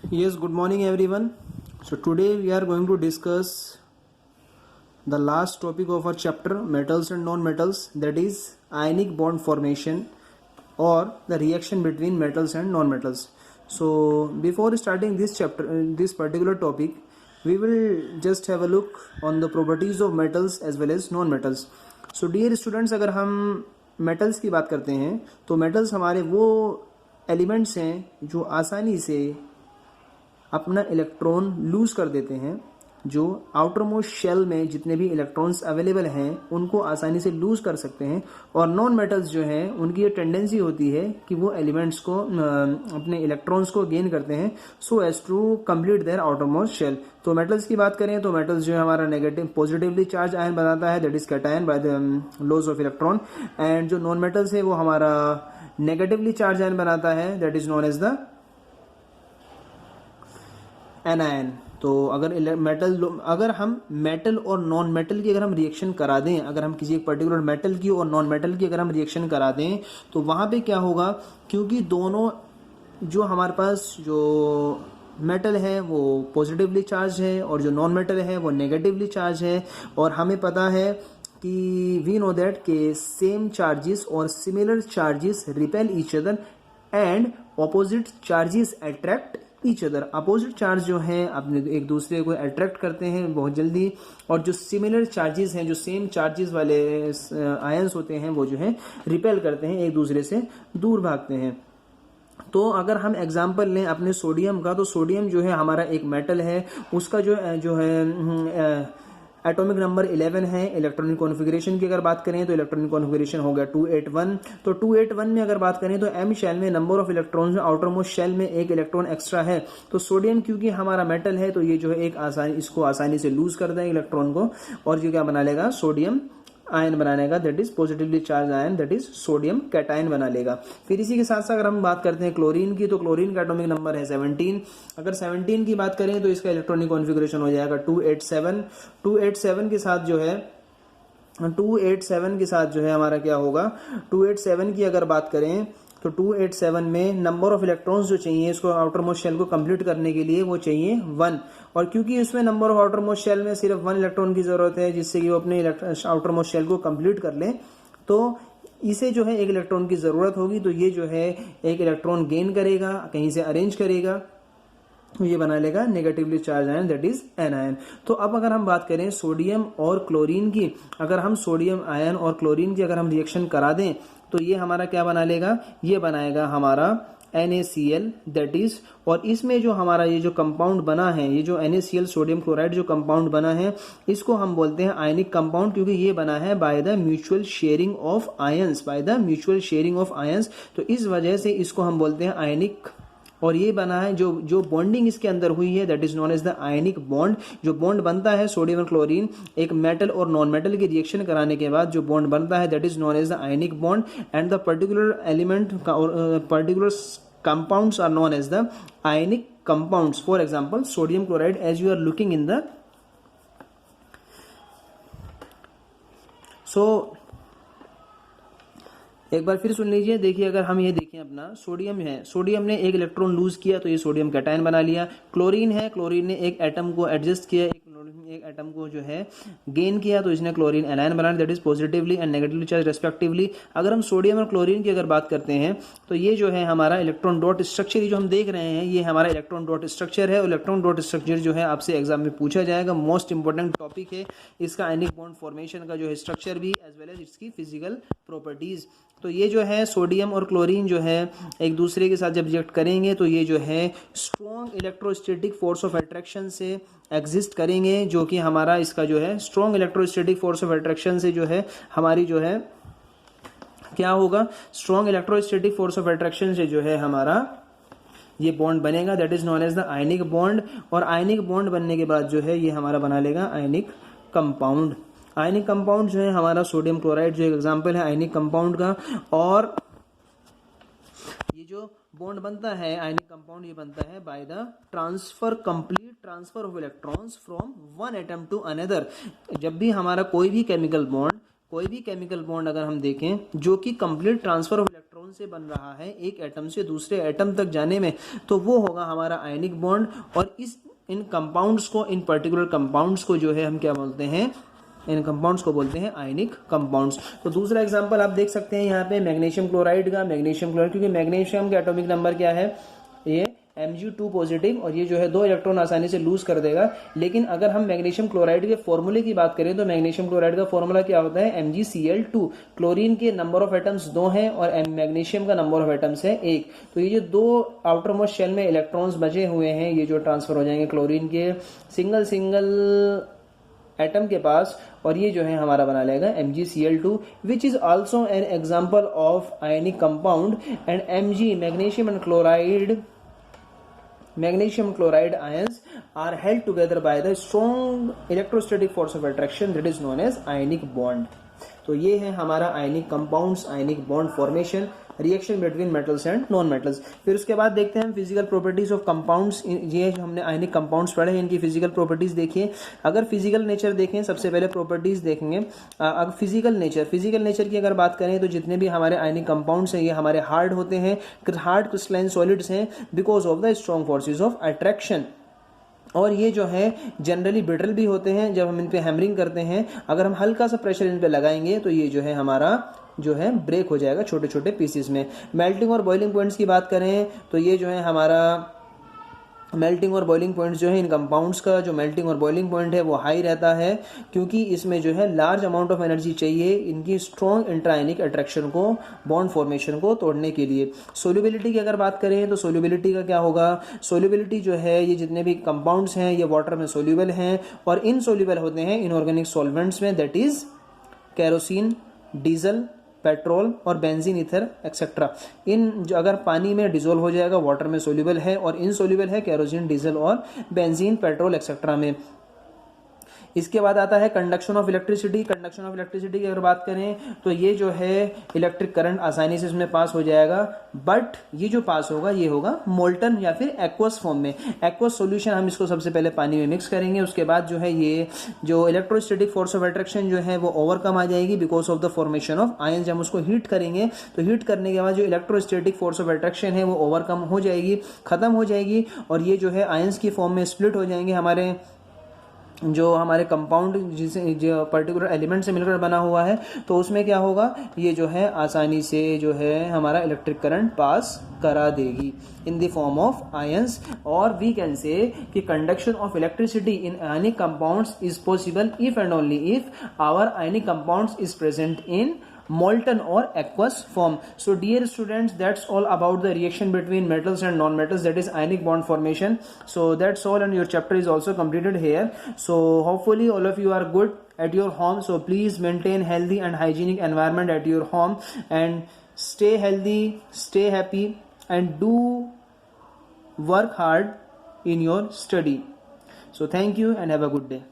Yes, good morning everyone. So today we are going to discuss the last topic of our chapter, metals and non-metals, that is ionic bond formation or the reaction between metals and non-metals. So before starting this chapter, this particular topic, we will just have a look on the properties of metals as well as non-metals. So dear students, अगर हम metals की बात करते हैं तो metals हमारे वो elements हैं जो आसानी से अपना इलेक्ट्रॉन लूज कर देते हैं। जो आउटर मोस्ट शेल में जितने भी इलेक्ट्रॉन्स अवेलेबल हैं उनको आसानी से लूज कर सकते हैं, और नॉन मेटल्स जो हैं उनकी ये टेंडेंसी होती है कि वो एलिमेंट्स को अपने इलेक्ट्रॉन्स को गेन करते हैं so as to complete their outermost shell. तो मेटल्स की बात करें तो मेटल्स जो है हमारा नेगेटिव पॉजिटिवली चार्ज आयन बनाता है, that is cation by the loss of electron, and जो नॉन मेटल्स है वो हमारा नेगेटिवली चार्ज आयन बनाता है, that is known as the anion. तो अगर हम मेटल और नॉन मेटल की अगर हम रिएक्शन करा दें, अगर हम किसी एक पर्टिकुलर मेटल की और नॉन मेटल की अगर हम रिएक्शन करा दें तो वहां पे क्या होगा, क्योंकि दोनों जो हमारे पास जो मेटल है वो पॉजिटिवली चार्ज है और जो नॉन मेटल है वो नेगेटिवली चार्ज है, और हमें पता है कि वी नो दैट के सेम चार्जेस और similar charges repel each other and opposite charges attract each other. Opposite charge जो है अपने एक दूसरे को अट्रैक्ट करते हैं बहुत जल्दी, और जो सिमिलर चार्जेस हैं, जो सेम चार्जेस वाले आयंस होते हैं, वो जो है रिपेल करते हैं, एक दूसरे से दूर भागते हैं। तो अगर हम एग्जांपल लें अपने सोडियम का, तो सोडियम जो है हमारा एक मेटल है, उसका जो है एटॉमिक नंबर 11 है। इलेक्ट्रॉनिक कॉन्फ़िगरेशन की अगर बात करें तो इलेक्ट्रॉनिक कॉन्फ़िगरेशन हो गया 281। तो 281 में अगर बात करें तो एम शेल में नंबर ऑफ इलेक्ट्रॉन्स में आउटर मोस्ट शेल में एक इलेक्ट्रॉन एक्स्ट्रा है। तो सोडियम क्योंकि हमारा मेटल है तो ये जो है इसको आसानी से लूज कर देगा इलेक्ट्रॉन को, और ये क्या बना लेगा, सोडियम आयन बनानेगा, that is positively charge ion, that is sodium cation बना लेगा। फिर इसी के साथ साथ अगर हम बात करते हैं क्लोरीन की, तो क्लोरीन का एटॉमिक नंबर है 17। अगर 17 की बात करें तो इसका इलेक्ट्रॉनिक कॉन्फ़िगरेशन हो जाएगा 287। 287 के साथ जो है हमारा क्या होगा, 287 की अगर बात करें तो 287 में नंबर ऑफ इलेक्ट्रॉन्स जो चाहिए इसको आउटर मोस्ट शेल को कंप्लीट करने के लिए वो चाहिए 1, और क्योंकि इसमें number of outermost shell में सिर्फ 1 इलेक्ट्रॉन की जरूरत है जिससे कि वो अपने आउटर मोस्ट शेल को कंप्लीट कर ले, तो इसे जो है 1 इलेक्ट्रॉन की जरूरत होगी। तो ये जो है 1 इलेक्ट्रॉन गेन करेगा, कहीं से अरेंज करेगा, ये बना लेगा negatively charge ion, that is anion. तो अब अगर हम बात करें सोडियम और क्लोरीन की, अगर हम सोडियम आयन और क्लोरीन की अगर हम रिएक्शन करा दें तो ये हमारा क्या बना लेगा, ये बनाएगा हमारा NaCl, दैट इज, और इसमें जो हमारा ये जो कंपाउंड बना है, ये जो NaCl सोडियम क्लोराइड जो कंपाउंड बना है, इसको हम बोलते हैं आयनिक कंपाउंड, क्योंकि ये बना है by the mutual sharing of ions, तो इस वजह से इसको हम बोलते हैं आयनिक। और ये बना है जो बॉन्डिंग इसके अंदर हुई है, that is known as the ionic bond. जो बॉन्ड बनता है सोडियम और क्लोरीन एक मेटल और नॉन मेटल की रिएक्शन कराने के बाद जो बॉन्ड बनता है, that is known as the ionic bond, and the particular element particular compounds are known as the ionic compounds. For example, sodium chloride, as you are looking in the एक बार फिर सुन लीजिए, देखिए अगर हम ये देखें अपना सोडियम है, सोडियम ने 1 इलेक्ट्रॉन लूज किया तो ये सोडियम कैटायन बना लिया। क्लोरीन है, क्लोरीन ने एक एटम को एडजस्ट किया, एक एटम को जो है गेन किया तो इसने क्लोरीन एनायन बनाया, that is positively and negatively charge respectively. अगर हम सोडियम और क्लोरीन की अगर बात करते हैं तो ये जो है हमारा इलेक्ट्रॉन डॉट स्ट्रक्चर, ये जो हम देख रहे हैं ये हमारा इलेक्ट्रॉन डॉट स्ट्रक्चर है। इलेक्ट्रॉन डॉट स्ट्रक्चर जो है आपसे एग्जाम में पूछा जाएगा, मोस्ट इंपॉर्टेंट टॉपिक है इसका, आयनिक बॉन्ड फॉर्मेशन का जो है स्ट्रक्चर भी एज वेल एज इसकी फिजिकल प्रॉपर्टीज। तो ये जो है सोडियम और क्लोरीन जो है एक दूसरे के साथ जब रिएक्ट करेंगे तो ये जो है strong electrostatic force of attraction से एग्जिस्ट करेंगे, जो कि हमारा इसका जो है strong electrostatic force of attraction से जो है हमारी जो है क्या होगा, strong electrostatic force of attraction से जो है हमारा ये बॉन्ड बनेगा, that is known as the ionic bond. और आयनिक बॉन्ड बनने के बाद जो है ये हमारा बना लेगा आयनिक कंपाउंड। आयनिक कंपाउंड जो है हमारा सोडियम क्लोराइड जो एक एग्जांपल है आयनिक कंपाउंड का, और ये जो बॉन्ड बनता है आयनिक कंपाउंड ये बनता है by the complete transfer of electrons from one atom to another. जब भी हमारा कोई भी केमिकल बॉन्ड अगर हम देखें जो कि complete transfer of electrons electron से बन रहा है, एक एटम से दूसरे एटम तक जाने में, तो वो होगा हमारा आयनिक बॉन्ड। और इन कंपाउंड्स को, इन पर्टिकुलर कंपाउंड्स को जो है हम क्या बोलते हैं, इन कंपाउंड्स को बोलते हैं आयनिक कंपाउंड्स। तो दूसरा एग्जांपल आप देख सकते हैं यहाँ पे मैग्नीशियम क्लोराइड का, मैग्नीशियम क्लोराइड, क्योंकि मैग्नीशियम का एटॉमिक नंबर क्या है, ये Mg2 पॉजिटिव, और ये जो है 2 इलेक्ट्रॉन आसानी से लूज कर देगा। लेकिन अगर हम मैग्नीशियम क्लोराइड के फॉर्मूले की बात करें तो मैग्नीशियम क्लोराइड का फॉर्मूला क्या होता है, MgCl2। क्लोरीन के नंबर ऑफ एटम्स 2 हैं और मैग्नीशियम का नंबर ऑफ एटम्स है 1। तो ये जो 2 आउटर मोस्ट शेल में इलेक्ट्रॉन्स बचे हुए हैं, ये जो ट्रांसफर हो जाएंगे क्लोरीन के सिंगल एटम के पास, और ये जो है हमारा बना लेगा MgCl2, which is also an example of ionic compound. And Mg, magnesium chloride ions are held together by the strong electrostatic force of attraction that is known as ionic bond। तो ये है हमारा ionic compounds, ionic bond formation, reaction between metals and non metals. फिर उसके बाद देखते हैं physical properties of compounds. ये हमने आयनिक कंपाउंड्स पढ़े हैं, इनकी फिजिकल प्रॉपर्टीज देखिए। अगर फिजिकल नेचर देखें, सबसे पहले प्रॉपर्टीज देखेंगे। अगर फिजिकल नेचर की अगर बात करें तो जितने भी हमारे आयनिक कंपाउंड्स हैं ये हमारे हार्ड होते हैं, हार्ड क्रिस्टलाइन सॉलिड्स हैं because of the strong forces of attraction. और ये जो है जनरली ब्रिटल भी होते हैं। जब हम इन पे हैमरिंग करते हैं, अगर हम हल्का सा प्रेशर इन पे लगाएंगे तो ये जो है हमारा जो है ब्रेक हो जाएगा छोटे छोटे पीसेस में। मेल्टिंग और बॉइलिंग पॉइंट्स की बात करें तो ये जो है हमारा मेल्टिंग और बॉइलिंग पॉइंट्स जो है इन कंपाउंड्स का, जो मेल्टिंग और बॉइलिंग पॉइंट है वो हाई रहता है, क्योंकि इसमें जो है लार्ज अमाउंट ऑफ एनर्जी चाहिए इनकी स्ट्रॉन्ग इंट्रायनिक अट्रैक्शन को, बॉन्ड फॉर्मेशन को तोड़ने के लिए। सोल्युबिलिटी की अगर बात करें तो सोल्युबिलिटी का क्या होगा, सोल्युबिलिटी जो है ये जितने भी कंपाउंड्स हैं ये वाटर में सोल्यूबल हैं और इनसोल्यूबल होते हैं इनऑर्गेनिक सॉल्वेंट्स में, that is kerosene, diesel, petrol और बेंजीन, ईथर एक्सेट्रा। इन जो अगर पानी में डिजोल्व हो जाएगा, वाटर में सोल्यूबल है, और इनसोल्यूबल है केरोसिन, डीजल और बेंजीन, पेट्रोल एक्सेट्रा में। इसके बाद आता है conduction of electricity. Conduction of electricity की अगर बात करें तो ये जो है इलेक्ट्रिक करंट आसानी से इसमें पास हो जाएगा, बट ये जो पास होगा ये होगा मोल्टन या फिर एक्वस फॉर्म में। एक्वस सॉल्यूशन हम इसको सबसे पहले पानी में मिक्स करेंगे, उसके बाद जो है ये जो इलेक्ट्रोस्टैटिक फोर्स ऑफ अट्रैक्शन जो है वो ओवरकम आ जाएगी because of the formation of ions. हम उसको हीट करेंगे तो हीट करने के बाद जो इलेक्ट्रोस्टैटिक फोर्स ऑफ अट्रैक्शन है वो ओवरकम हो जाएगी, खत्म हो जाएगी, और ये जो है आयंस की फॉर्म में स्प्लिट हो जाएंगे हमारे जो हमारे कंपाउंड जिसे जो पर्टिकुलर एलिमेंट से मिलकर बना हुआ है। तो उसमें क्या होगा, ये जो है आसानी से जो है हमारा इलेक्ट्रिक करंट पास करा देगी in the form of ions. और वी कैन से कि conduction of electricity in ionic compounds is possible if and only if our ionic compounds is present in molten or aqueous form. So dear students, that's all about the reaction between metals and non-metals, that is ionic bond formation. So that's all, and your chapter is also completed here. So hopefully all of you are good at your home. So please maintain healthy and hygienic environment at your home and stay healthy, stay happy, and do work hard in your study. So thank you and have a good day.